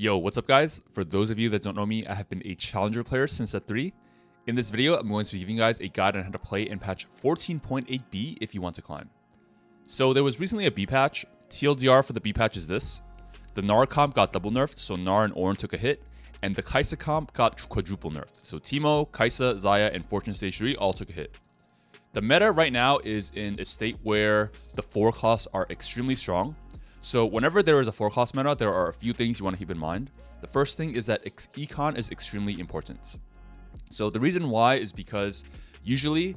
Yo, what's up guys? For those of you that don't know me, I have been a challenger player since set 3. In this video, I'm going to be giving you guys a guide on how to play in patch 14.8b if you want to climb. So there was recently a BPatch. TLDR for the BPatch is this. The Gnar comp got double nerfed, so Gnar and Ornn took a hit, and the Kaisa comp got quadruple nerfed. So Teemo, Kaisa, Xayah, and Fortune Stage 3 all took a hit. The meta right now is in a state where the 4 costs are extremely strong. So whenever there is a 4 cost meta, there are a few things you want to keep in mind. The first thing is that econ is extremely important. So the reason why is because usually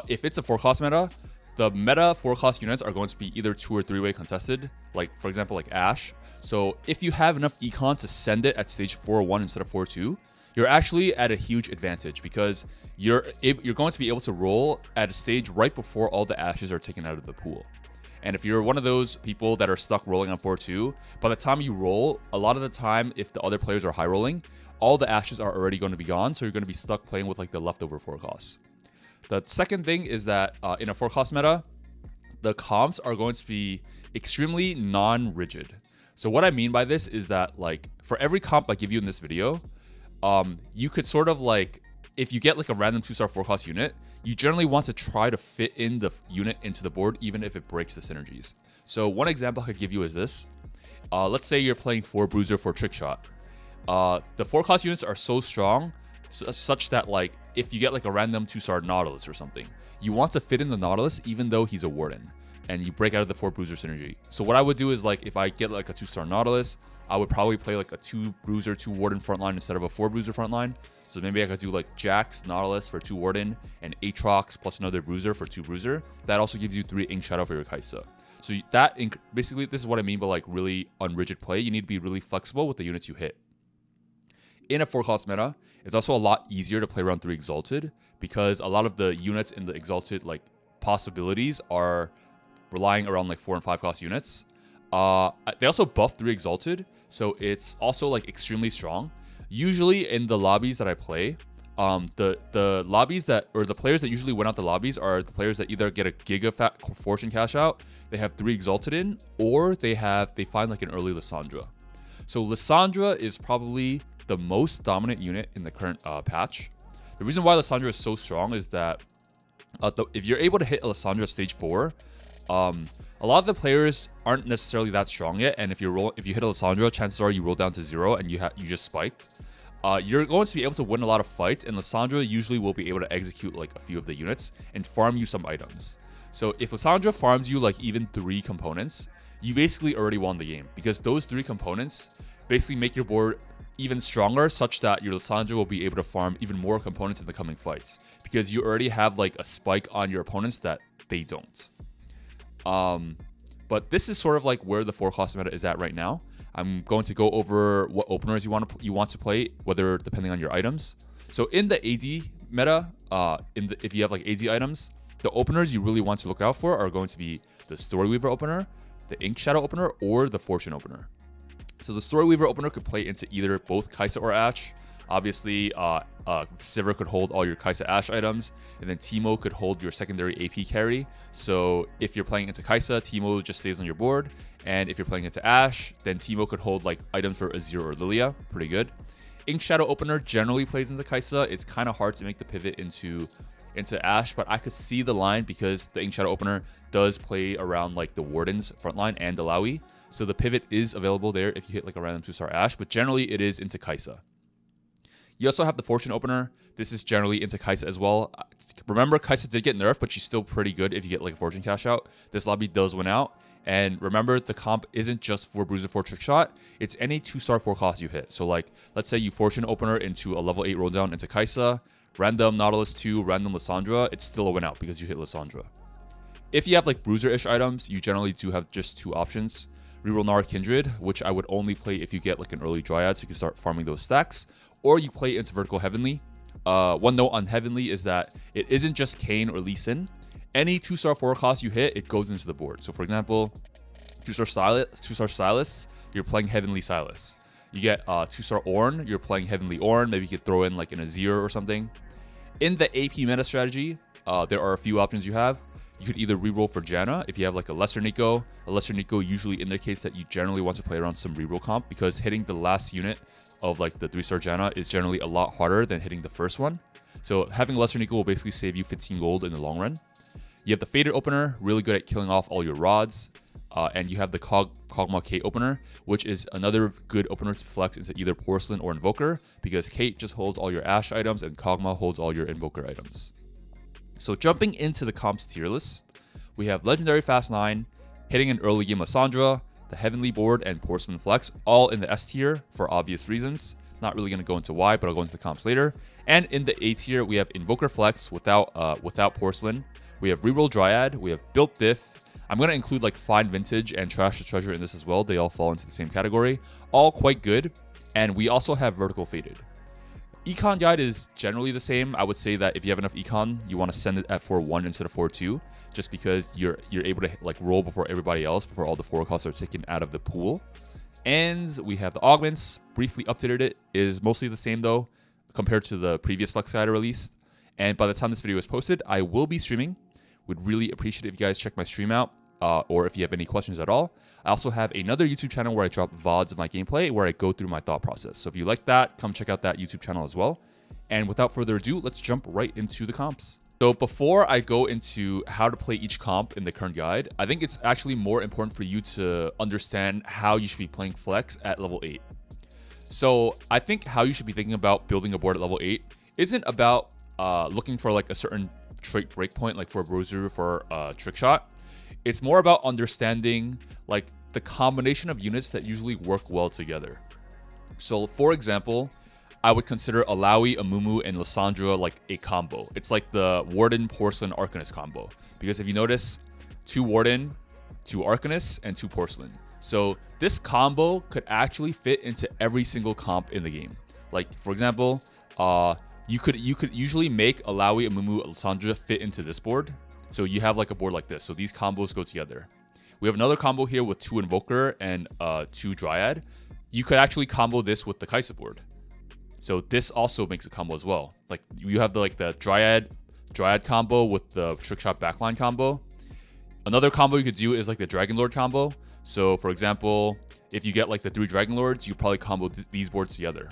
if it's a 4 cost meta, the meta 4 cost units are going to be either 2 or 3-way contested, like for example like Ashe. So if you have enough econ to send it at stage 4-1 instead of 4-2, you're actually at a huge advantage because you're going to be able to roll at a stage right before all the ashes are taken out of the pool. And if you're one of those people that are stuck rolling on 4-2, by the time you roll, a lot of the time, if the other players are high rolling, all the ashes are already going to be gone, so you're going to be stuck playing with like the leftover 4 costs. The second thing is that in a 4 cost meta, the comps are going to be extremely non-rigid. So what I mean by this is that like for every comp I give you in this video, you could sort of like, if you get like a random 2-star 4 cost unit, you generally want to try to fit in the unit into the board even if it breaks the synergies. So one example I could give you is this. Let's say you're playing 4 Bruiser for Trickshot. The 4 cost units are so strong such that like if you get like a random 2-star Nautilus or something, you want to fit in the Nautilus even though he's a Warden and you break out of the 4 Bruiser synergy. So what I would do is like if I get like a 2-star Nautilus, I would probably play like a 2 Bruiser, 2 Warden frontline instead of a 4 Bruiser frontline. So maybe I could do like Jax, Nautilus for 2 Warden, and Aatrox plus another Bruiser for 2 Bruiser. That also gives you 3 Ink Shadow for your Kaisa. So that basically, this is what I mean by like really unrigid play. You need to be really flexible with the units you hit. In a 4 cost meta, it's also a lot easier to play around 3 Exalted because a lot of the units in the Exalted like possibilities are relying around like 4 and 5 cost units. They also buff 3 Exalted, so it's also like extremely strong. Usually in the lobbies that I play, the lobbies that, or the players that usually win out the lobbies are the players that either get a Giga Fat Fortune cash out, they have 3 Exalted in, or they find like an early Lissandra. So Lissandra is probably the most dominant unit in the current patch. The reason why Lissandra is so strong is that if you're able to hit a Lissandra stage 4, a lot of the players aren't necessarily that strong yet, and if you hit a Lissandra, chances are you roll down to 0 and you just spiked. You're going to be able to win a lot of fights, and Lissandra usually will be able to execute like a few of the units and farm you some items. So if Lissandra farms you like even 3 components, you basically already won the game because those 3 components basically make your board even stronger such that your Lissandra will be able to farm even more components in the coming fights because you already have like a spike on your opponents that they don't. But this is sort of like where the 4 cost meta is at right now. I'm going to go over what openers you want to play, whether depending on your items. So in the AD meta, if you have like AD items, the openers you really want to look out for are going to be the Storyweaver opener, the Ink Shadow opener, or the Fortune opener. So the Storyweaver opener could play into either both Kaisa or Ashe. Obviously, Sivir could hold all your Kaisa Ashe items, and then Teemo could hold your secondary AP carry. So if you're playing into Kaisa, Teemo just stays on your board, and if you're playing into Ashe, then Teemo could hold like items for Azir or Lilia. Pretty good. Ink Shadow opener generally plays into Kaisa. It's kind of hard to make the pivot into Ashe, but I could see the line because the Ink Shadow opener does play around like the Warden's frontline and Alawi. So the pivot is available there if you hit like a random 2-star Ashe, but generally it is into Kaisa. You also have the Fortune opener. This is generally into Kaisa as well. Remember, Kaisa did get nerfed, but she's still pretty good if you get like a Fortune cash out. This lobby does win out. And remember, the comp isn't just for Bruiser 4 Trickshot. It's any 2-star 4 cost you hit. So like, let's say you Fortune opener into a level 8 roll down into Kaisa, random Nautilus 2, random Lissandra, it's still a win out because you hit Lissandra. If you have like Bruiser-ish items, you generally do have just 2 options. Reroll Gnar Kindred, which I would only play if you get like an early Dryad so you can start farming those stacks. Or you play into Vertical Heavenly. One note on Heavenly is that it isn't just Kayn or Lee Sin. Any 2-star 4 cost you hit, it goes into the board. So for example, 2-star Sylas, you're playing Heavenly Sylas. You get 2-star Ornn, you're playing Heavenly Ornn. Maybe you could throw in like an Azir or something. In the AP meta strategy, there are a few options you have. you could either reroll for Janna if you have like a lesser Nico. A lesser Nico usually indicates that you generally want to play around some reroll comp, because hitting the last unit of like the 3-star Janna is generally a lot harder than hitting the first one. So having lesser Nico will basically save you 15 gold in the long run. You have the Faded opener, really good at killing off all your rods. And you have the Kog'Maw Kate opener, which is another good opener to flex into either Porcelain or Invoker, because Kate just holds all your Ashe items and Kog'Maw holds all your Invoker items. So jumping into the comps tier list, we have Legendary Fast 9, hitting an early game Lissandra, the Heavenly board, and Porcelain Flex, all in the S tier for obvious reasons. Not really going to go into why, but I'll go into the comps later. And in the A tier, we have Invoker Flex without Porcelain. We have Reroll Dryad, we have Built Diff. I'm going to include like Fine Vintage and Trash the Treasure in this as well. They all fall into the same category. All quite good. And we also have Vertical Faded. Econ guide is generally the same. I would say that if you have enough econ, you want to send it at 4-1 instead of 4-2, just because you're able to like roll before everybody else, before all the 4 costs are taken out of the pool. And we have the Augments. Briefly updated it. Is mostly the same though, compared to the previous Flex guide I released. And by the time this video is posted, I will be streaming. Would really appreciate it if you guys check my stream out, or if you have any questions at all. I also have another YouTube channel where I drop VODs of my gameplay, where I go through my thought process. So if you like that, come check out that YouTube channel as well. And without further ado, let's jump right into the comps. So before I go into how to play each comp in the current guide, I think it's actually more important for you to understand how you should be playing Flex at level 8. So I think how you should be thinking about building a board at level 8 isn't about looking for like a certain trait breakpoint, like for Bruiser, for Trickshot. It's more about understanding like the combination of units that usually work well together. So for example, I would consider Alawi, Amumu, and Lissandra like a combo. It's like the Warden, Porcelain, Arcanist combo. Because if you notice, 2 Warden, 2 Arcanist, and 2 Porcelain. So this combo could actually fit into every single comp in the game. Like for example, you could usually make Alawi, Amumu, Lissandra fit into this board. So you have like a board like this. So these combos go together. We have another combo here with 2 Invoker and 2 Dryad. You could actually combo this with the Keima board. So this also makes a combo as well. Like you have the Dryad combo with the Trickshot backline combo. Another combo you could do is like the Dragon Lord combo. So for example, if you get like the 3 Dragon Lords, you probably combo these boards together.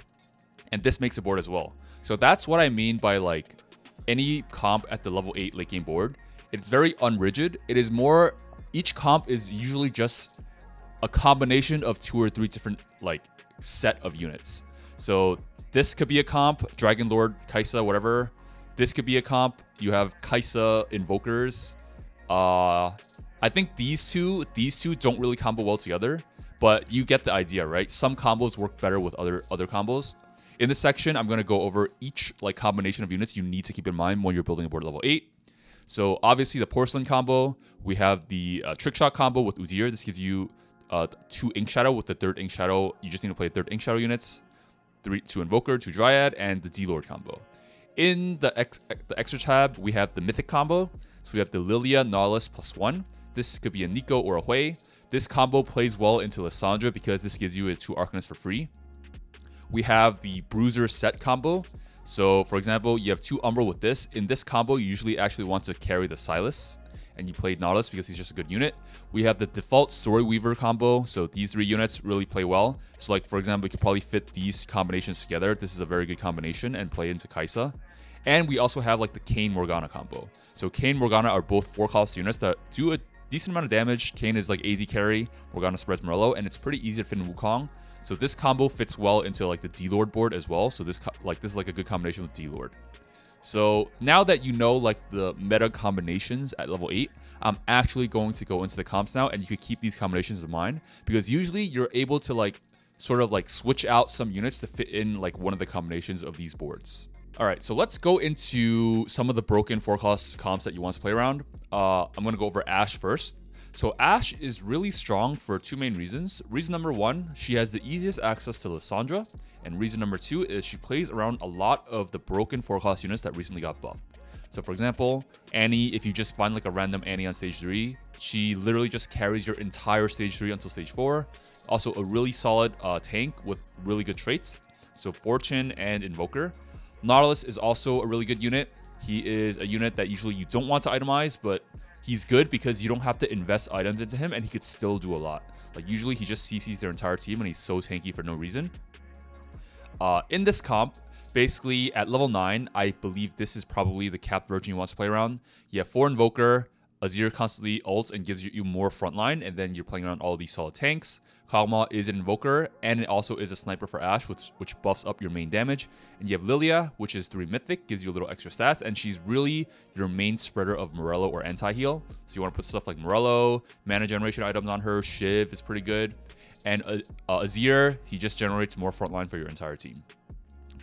And this makes a board as well. So that's what I mean by like any comp at the level 8 late game board. It's very unrigid. It is more, each comp is usually just a combination of 2 or 3 different like set of units. So this could be a comp, Dragon Lord, Keima, whatever. This could be a comp. You have Keima Invokers. I think these two don't really combo well together, but you get the idea, right? Some combos work better with other combos. In this section, I'm going to go over each like combination of units you need to keep in mind when you're building a board at level 8. So obviously the Porcelain combo, we have the Trickshot combo with Udyr. This gives you 2 Ink Shadow with the 3rd Ink Shadow. You just need to play 3rd Ink Shadow units, 2 Invoker, 2 Dryad, and the D-Lord combo. In the extra tab, we have the Mythic combo. So we have the Lilia Nautilus +1. This could be a Nico or a Hui. This combo plays well into Lissandra because this gives you a 2 Arcanists for free. We have the Bruiser set combo. So for example, you have 2 Umbral with this. In this combo, you usually actually want to carry the Silas, and you played Nautilus because he's just a good unit. We have the default Story Weaver combo. So these 3 units really play well. So like for example, you could probably fit these combinations together. This is a very good combination and play into Keima. And we also have like the Kayn Morgana combo. So Kayn Morgana are both 4-cost units that do a decent amount of damage. Kayn is like AD carry, Morgana spreads Morello, and it's pretty easy to fit in Wukong. So this combo fits well into like the D-Lord board as well. So this is like a good combination with D-Lord. So now that you know like the meta combinations at level 8, I'm actually going to go into the comps now, and you could keep these combinations in mind because usually you're able to like sort of like switch out some units to fit in like one of the combinations of these boards. All right, so let's go into some of the broken 4-cost comps that you want to play around. I'm going to go over Ashe first. So Ashe is really strong for 2 main reasons. Reason number 1, she has the easiest access to Lissandra. And reason number 2 is she plays around a lot of the broken 4-cost units that recently got buffed. So for example, Annie, if you just find like a random Annie on stage 3, she literally just carries your entire stage 3 until stage 4. Also a really solid tank with really good traits. So Fortune and Invoker. Nautilus is also a really good unit. He is a unit that usually you don't want to itemize, but he's good because you don't have to invest items into him and he could still do a lot. Like usually he just CCs their entire team and he's so tanky for no reason. In this comp, basically at level 9, I believe this is probably the capped version you want to play around. You have 4 Invoker, Azir constantly ults and gives you more frontline, and then you're playing around all these solid tanks. Keima is an Invoker, and it also is a sniper for Ashe, which buffs up your main damage. And you have Lilia, which is 3 Mythic, gives you a little extra stats, and she's really your main spreader of Morello or anti-heal. So you want to put stuff like Morello, mana generation items on her, Shiv is pretty good. And Azir, he just generates more frontline for your entire team.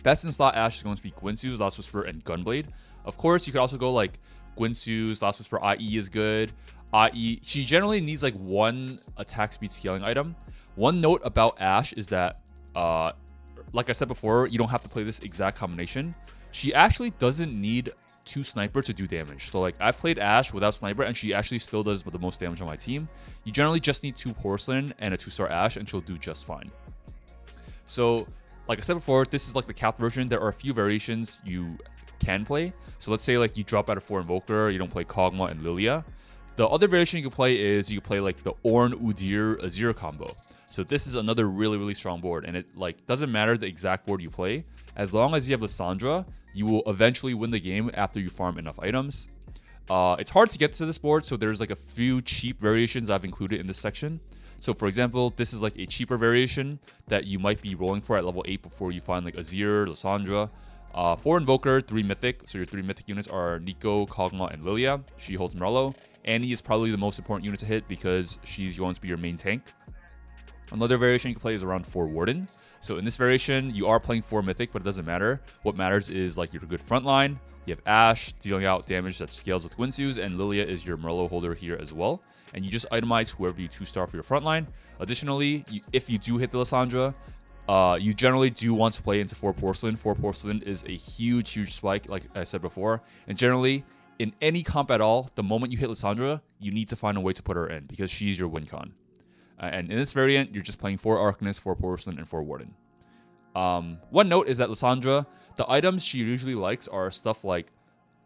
Best in slot Ashe is going to be Guinsoo's, Last Whisper, and Gunblade. Of course, you could also go like Guinsoo's, Last Whisper, IE is good. IE, she generally needs like 1 attack speed scaling item. One note about Ashe is that, like I said before, you don't have to play this exact combination. She actually doesn't need 2 sniper to do damage. So like I've played Ashe without sniper and she actually still does the most damage on my team. You generally just need 2 Porcelain and a 2-star Ashe and she'll do just fine. So like I said before, this is like the capped version. There are a few variations you can play. So let's say like you drop out of 4 Invoker, you don't play Keima and Lilia. The other variation you can play is you can play like the Ornn Udyr Azir combo. So this is another really, really strong board, and it like doesn't matter the exact board you play. As long as you have Lissandra, you will eventually win the game after you farm enough items. It's hard to get to this board, so there's like a few cheap variations I've included in this section. So for example, this is like a cheaper variation that you might be rolling for at level 8 before you find like Azir, Lissandra. 4 Invoker, 3 Mythic. So your 3 Mythic units are Neeko, Keima, and Lilia. She holds Morello. Annie is probably the most important unit to hit because she's going to be your main tank. Another variation you can play is around 4 Warden. So in this variation, you are playing 4 Mythic, but it doesn't matter. What matters is like your good frontline. You have Ashe dealing out damage that scales with Guinsoo's, and Lilia is your Morello holder here as well. And you just itemize whoever you 2-star for your frontline. Additionally, if you do hit the Lissandra, you generally do want to play into 4 Porcelain. 4 Porcelain is a huge spike, like I said before. And generally, in any comp at all, the moment you hit Lissandra, you need to find a way to put her in because she's your win con. And in this variant, you're just playing 4 Arcanist, 4 Porcelain, and 4 Warden. One note is that Lissandra, the items she usually likes are stuff like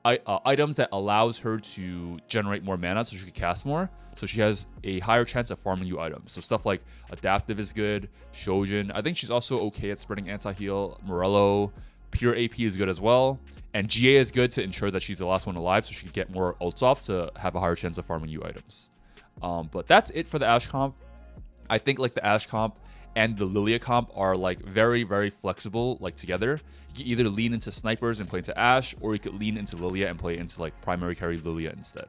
items that allows her to generate more mana so she can cast more. So she has a higher chance of farming you items. So stuff like Adaptive is good, Shojin. I think she's also okay at spreading anti-heal. Morello, pure AP is good as well. And GA is good to ensure that she's the last one alive so she can get more ults off to have a higher chance of farming you items. But that's it for the Ashe comp. I think like the Ashe comp and the Lilia comp are like very flexible like together. You can either lean into snipers and play into Ashe, or you could lean into Lilia and play into like primary carry Lilia instead.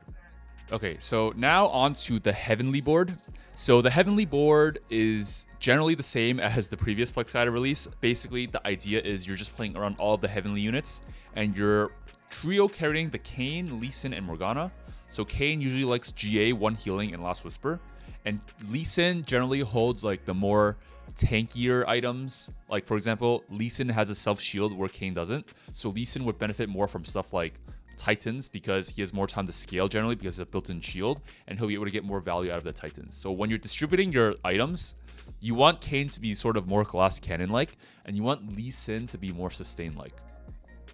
Okay, so now on to the Heavenly board. So the Heavenly board is generally the same as the previous Flex Guide release. Basically, the idea is you're just playing around all of the Heavenly units, and you're trio carrying the Kayn, Lee Sin, and Morgana. So Kayn usually likes GA, 1 healing, and Last Whisper. And Lee Sin generally holds like the more tankier items. Like for example, Lee Sin has a self shield where Kayn doesn't. So Lee Sin would benefit more from stuff like Titans because he has more time to scale generally because of a built-in shield, and he'll be able to get more value out of the Titans. So when you're distributing your items, you want Kayn to be sort of more glass cannon-like, and you want Lee Sin to be more sustain-like.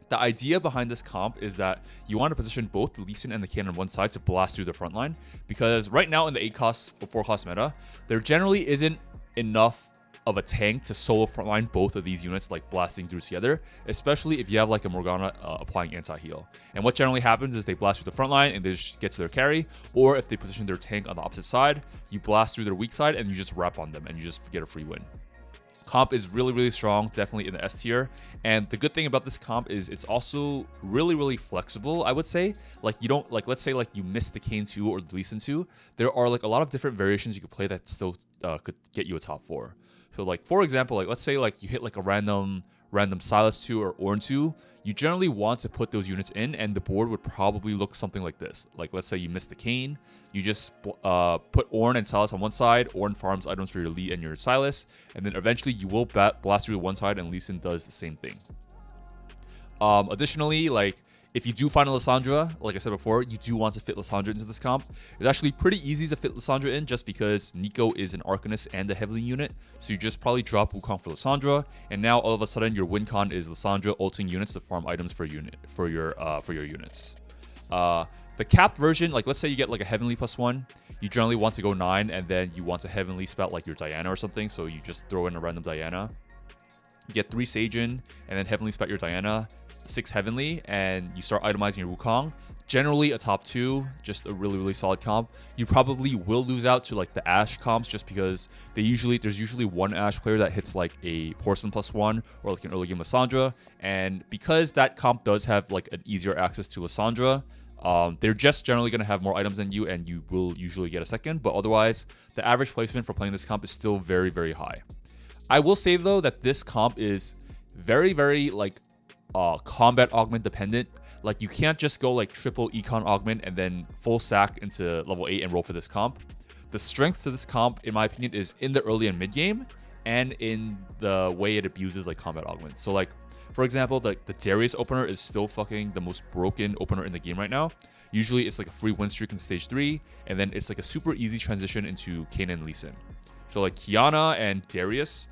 The idea behind this comp is that you want to position both the Lee Sin and the Kayn on one side to blast through the front line, because right now in the 8 cost or 4 cost meta, there generally isn't enough of a tank to solo frontline both of these units like blasting through together, especially if you have like a Morgana applying anti-heal. And what generally happens is they blast through the front line and they just get to their carry, or if they position their tank on the opposite side, you blast through their weak side and you just wrap on them and you just get a free win. Comp is really strong, definitely in the S tier. And the good thing about this comp is it's also really flexible, I would say. Like you don't, like let's say like you missed the Kayn 2 or the Lee Sin 2, there are like a lot of different variations you could play that still could get you a top 4. So like for example, like let's say like you hit like a random Sylas 2 or Ornn 2, you generally want to put those units in, and the board would probably look something like this. Like let's say you missed the Kayn, you just put Ornn and Sylas on one side. Ornn farms items for your Lee and your Sylas, and then eventually you will blast through one side, and Lee Sin does the same thing. Additionally, like if you do find a Lissandra, like I said before, you do want to fit Lissandra into this comp. It's actually pretty easy to fit Lissandra in just because Neeko is an Arcanist and a Heavenly unit. So you just probably drop Wukong for Lissandra, and now all of a sudden your win con is Lissandra ulting units to farm items for your units. The capped version, like let's say you get like a heavenly +1, you generally want to go 9, and then you want to heavenly spout like your Diana or something, so you just throw in a random Diana. You get 3 Sajin, and then heavenly spout your Diana, 6 heavenly, and you start itemizing your Wukong. Generally a top 2, just a really solid comp. You probably will lose out to like the Ashe comps just because there's usually one Ashe player that hits like a Porcelain +1 or like an early game Lissandra, and because that comp does have like an easier access to Lissandra, they're just generally going to have more items than you, and you will usually get a second. But otherwise, the average placement for playing this comp is still very high. I will say though that this comp is very like combat augment dependent. Like you can't just go like triple econ augment and then full sack into level 8 and roll for this comp. The strength to this comp, in my opinion, is in the early and mid game and in the way it abuses like combat augments. So like, for example, the Darius opener is still fucking the most broken opener in the game right now. Usually it's like a free win streak in stage 3, and then it's like a super easy transition into Keina and Lee Sin. So like Qiyana and Darius,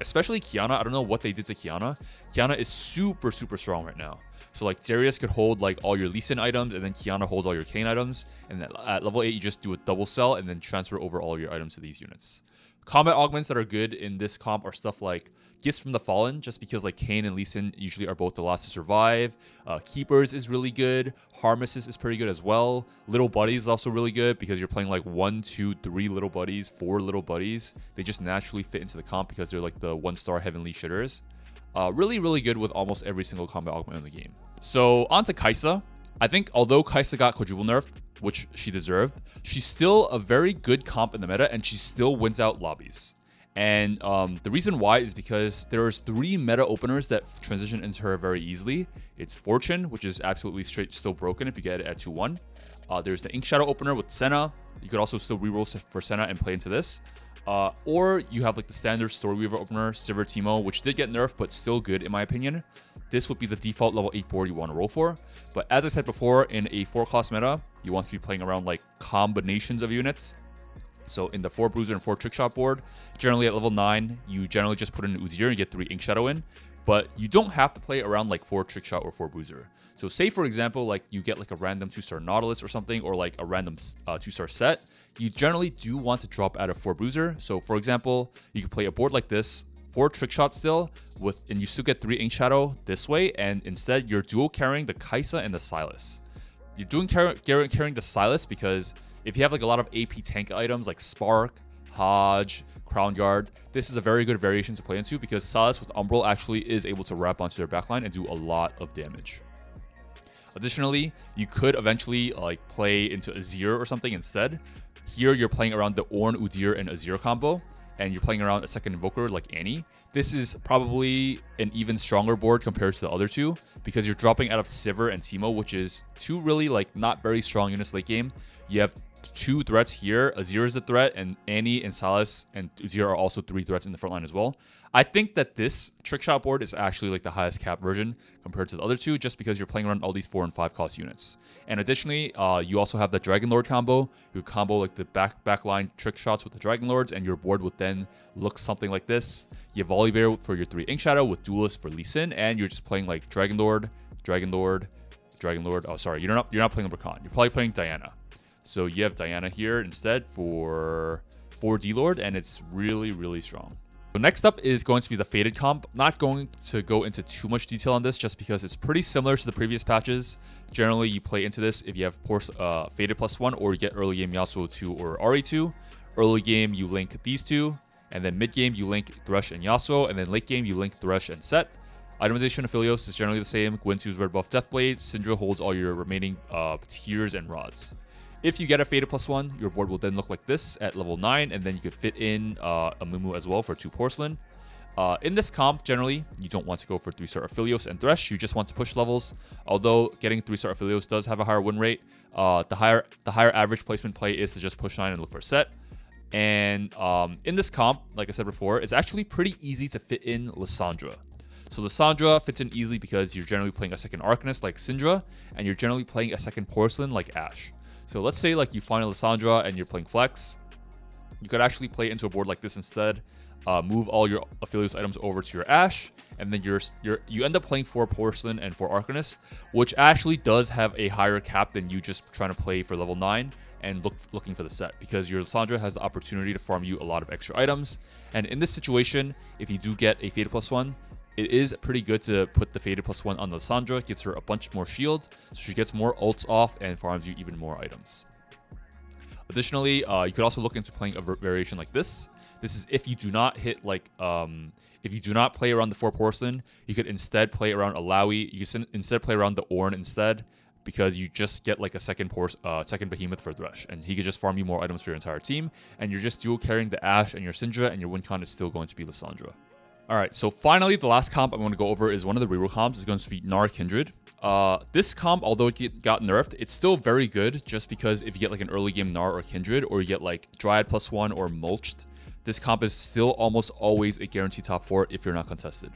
especially Qiyana, I don't know what they did to Qiyana. Qiyana is super strong right now. So like Darius could hold like all your Lee Sin items, and then Qiyana holds all your Kayn items, and then at level 8 you just do a double sell and then transfer over all your items to these units. Combat augments that are good in this comp are stuff like Gifts from the Fallen, just because like Kayn and Lee Sin usually are both the last to survive. Keepers is really good. Harnesses is pretty good as well. Little Buddies is also really good because you're playing like 1, 2, 3 little buddies, 4 little buddies. They just naturally fit into the comp because they're like the 1-star heavenly shitters. Really good with almost every single combat augment in the game. So on to Kai'Sa. I think although Kai'Sa got quadruple nerfed, which she deserved, she's still a very good comp in the meta, and she still wins out lobbies. And the reason why is because there's 3 meta openers that transition into her very easily. It's Fortune, which is absolutely straight still broken if you get it at 2-1. There's the Ink Shadow opener with Senna. You could also still reroll for Senna and play into this. Or you have like the standard Storyweaver opener, Sivir Teemo, which did get nerfed, but still good in my opinion. This would be the default level 8 board you want to roll for. But as I said before, in a 4-class meta, you want to be playing around like combinations of units. So in the 4 Bruiser and 4 Trickshot board, generally at level 9, you generally just put in an Udyr and get 3 Ink Shadow in. But you don't have to play around like 4 Trickshot or 4 Bruiser. So say for example, like you get like a random 2-star Nautilus or something, or like a random 2-star set. You generally do want to drop out of 4 Bruiser. So for example, you could play a board like this, 4 Trickshot still, and you still get 3 Ink Shadow this way, and instead you're dual carrying the Kai'Sa and the Sylas. You're doing carrying the Sylas because if you have like a lot of AP tank items like Spark, Hodge, Crown Guard, this is a very good variation to play into because Sylas with Umbral actually is able to wrap onto their backline and do a lot of damage. Additionally, you could eventually like play into Azir or something instead. Here you're playing around the Ornn, Udyr, and Azir combo, and you're playing around a second Invoker like Annie. This is probably an even stronger board compared to the other 2 because you're dropping out of Sivir and Teemo, which is 2 really like not very strong units late game. You have 2 threats here. Azir is a threat, and Annie and Sylas and Udyr are also 3 threats in the front line as well. I think that this Trickshot board is actually like the highest cap version compared to the other 2 just because you're playing around all these 4 and 5 cost units. And additionally, you also have the Dragon Lord combo. You combo like the backline trick shots with the Dragon Lords, and your board would then look something like this. You have Volibear for your 3 Ink Shadow with Duelist for Lee Sin, and you're just playing like Dragon Lord. Oh, sorry, you're not playing Rakan. You're probably playing Diana. So you have Diana here instead for D-Lord, and it's really strong. So next up is going to be the Faded comp. I'm not going to go into too much detail on this just because it's pretty similar to the previous patches. Generally, you play into this if you have Faded +1 or you get early game Yasuo 2 or Ahri 2. Early game, you link these 2, and then mid game, you link Thresh and Yasuo, and then late game, you link Thresh and Set. Itemization of Philios is generally the same. Gwen2's Red Buff Deathblade. Syndra holds all your remaining tiers and rods. If you get a Faded +1, your board will then look like this at level 9, and then you could fit in a Mumu as well for 2 Porcelain. In this comp, generally, you don't want to go for 3-star Aphelios and Thresh. You just want to push levels. Although getting 3-star Aphelios does have a higher win rate, the higher average placement play is to just push 9 and look for Set. And in this comp, like I said before, it's actually pretty easy to fit in Lissandra. So Lissandra fits in easily because you're generally playing a second Arcanist like Syndra, and you're generally playing a second Porcelain like Ashe. So let's say like you find a Lissandra and you're playing Flex. You could actually play into a board like this instead. move all your affiliates items over to your Ash, and then you end up playing 4 Porcelain and 4 Arcanist, which actually does have a higher cap than you just trying to play for level 9 and looking for the set, because your Lissandra has the opportunity to farm you a lot of extra items. And in this situation, if you do get a Faded +1, it is pretty good to put the Faded +1 on the Lissandra. Gives her a bunch more shield, so she gets more ults off and farms you even more items. Additionally, you could also look into playing a variation like this. This is if you do not hit like, if you do not play around the 4 Porcelain, you could instead play around Alawi. You can instead play around the Ornn instead, because you just get like a second Behemoth for Thresh, and he could just farm you more items for your entire team, and you're just dual carrying the Ashe and your Syndra, and your win con is still going to be Lissandra. Alright, so finally, the last comp I'm going to go over is one of the reroll comps. It's going to be Gnar Kindred. This comp, although it got nerfed, it's still very good, just because if you get like an early game Gnar or Kindred, or you get like Dryad +1 or Mulched, this comp is still almost always a guaranteed top 4 if you're not contested.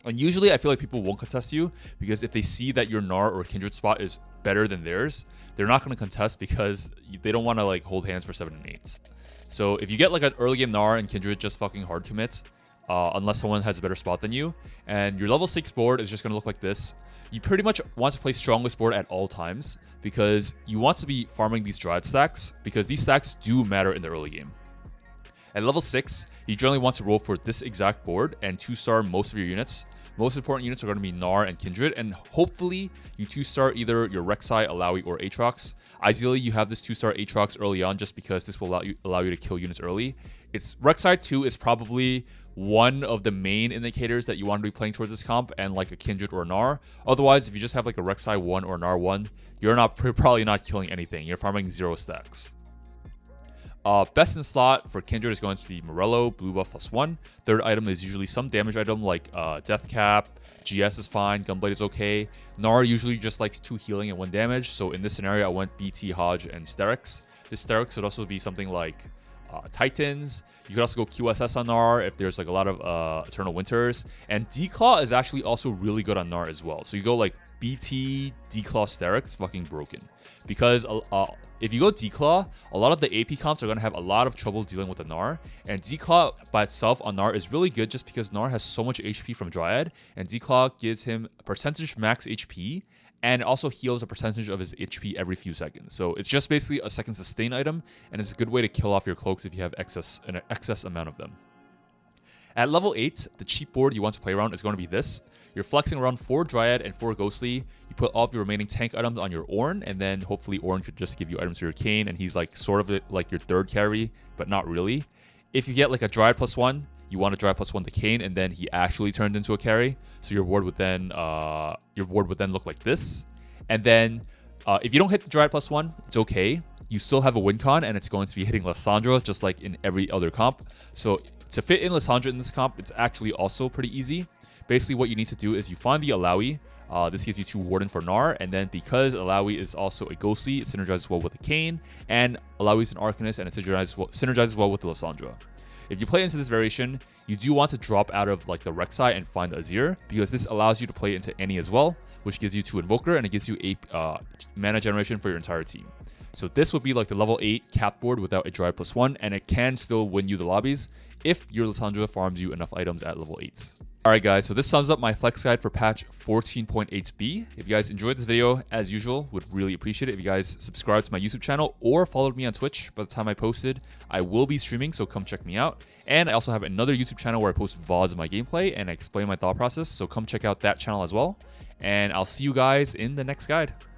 And usually I feel like people won't contest you, because if they see that your Gnar or Kindred spot is better than theirs, they're not going to contest, because they don't want to like hold hands for 7 and 8s. So if you get like an early game Gnar and Kindred, just fucking hard commit, unless someone has a better spot than you, and your level 6 board is just going to look like this. You pretty much want to play strongest board at all times, because you want to be farming these Dryad stacks, because these stacks do matter in the early game. At level 6, you generally want to roll for this exact board and 2-star most of your units. Most important units are going to be Gnar and Kindred, and hopefully you 2-star either your Rek'Sai, Alawi, or Aatrox. Ideally, you have this 2-star Aatrox early on, just because this will allow you to kill units early. Rek'Sai 2 is probably one of the main indicators that you want to be playing towards this comp, and like a Kindred or a Gnar. Otherwise, if you just have like a Rek'Sai 1 or a Gnar 1, you're probably not killing anything. You're farming 0 stacks. Best in slot for Kindred is going to be Morello, blue buff +1. Third item is usually some damage item like Death Cap, GS is fine, Gunblade is okay. Gnar usually just likes 2 healing and 1 damage, so in this scenario I went BT, Hodge, and Sterix. This Sterix could also be something like Titans. You could also go QSS on Gnar if there's like a lot of Eternal Winters. And Declaw is actually also really good on Gnar as well. So you go like BT, Declaw, Sterix, it's fucking broken. Because if you go Declaw, a lot of the AP comps are going to have a lot of trouble dealing with the Gnar. And Declaw by itself on Gnar is really good, just because Gnar has so much HP from Dryad. And Declaw gives him a percentage max HP, and also heals a percentage of his HP every few seconds. So it's just basically a second sustain item, and it's a good way to kill off your cloaks if you have an excess amount of them. At level 8, the cheap board you want to play around is going to be this. You're flexing around 4 Dryad and 4 Ghostly. You put all of your remaining tank items on your Ornn, and then hopefully Ornn could just give you items for your Kayn, and he's like sort of like your third carry, but not really. If you get like a Dryad +1, you want to Dryad +1 to Kayn, and then he actually turned into a carry. So your board would then look like this. And then if you don't hit the Dryad +1, it's okay. You still have a win con, and it's going to be hitting Lissandra just like in every other comp. So to fit in Lissandra in this comp, it's actually also pretty easy. Basically, what you need to do is you find the Alawi. This gives you 2 Warden for Gnar, and then because Alawi is also a Ghostly, it synergizes well with the Kayn, and Alawi is an Arcanist, and it synergizes well with the Lissandra. If you play into this variation, you do want to drop out of like the Rek'Sai and find Azir, because this allows you to play into any as well, which gives you 2 Invoker, and it gives you 8 mana generation for your entire team. So this would be like the level 8 cap board without a Dryad +1, and it can still win you the lobbies if your Lissandra farms you enough items at level 8. Alright guys, so this sums up my flex guide for patch 14.8b. If you guys enjoyed this video, as usual, would really appreciate it if you guys subscribe to my YouTube channel or followed me on Twitch. By the time I posted, I will be streaming, so come check me out. And I also have another YouTube channel where I post VODs of my gameplay and I explain my thought process, so come check out that channel as well. And I'll see you guys in the next guide.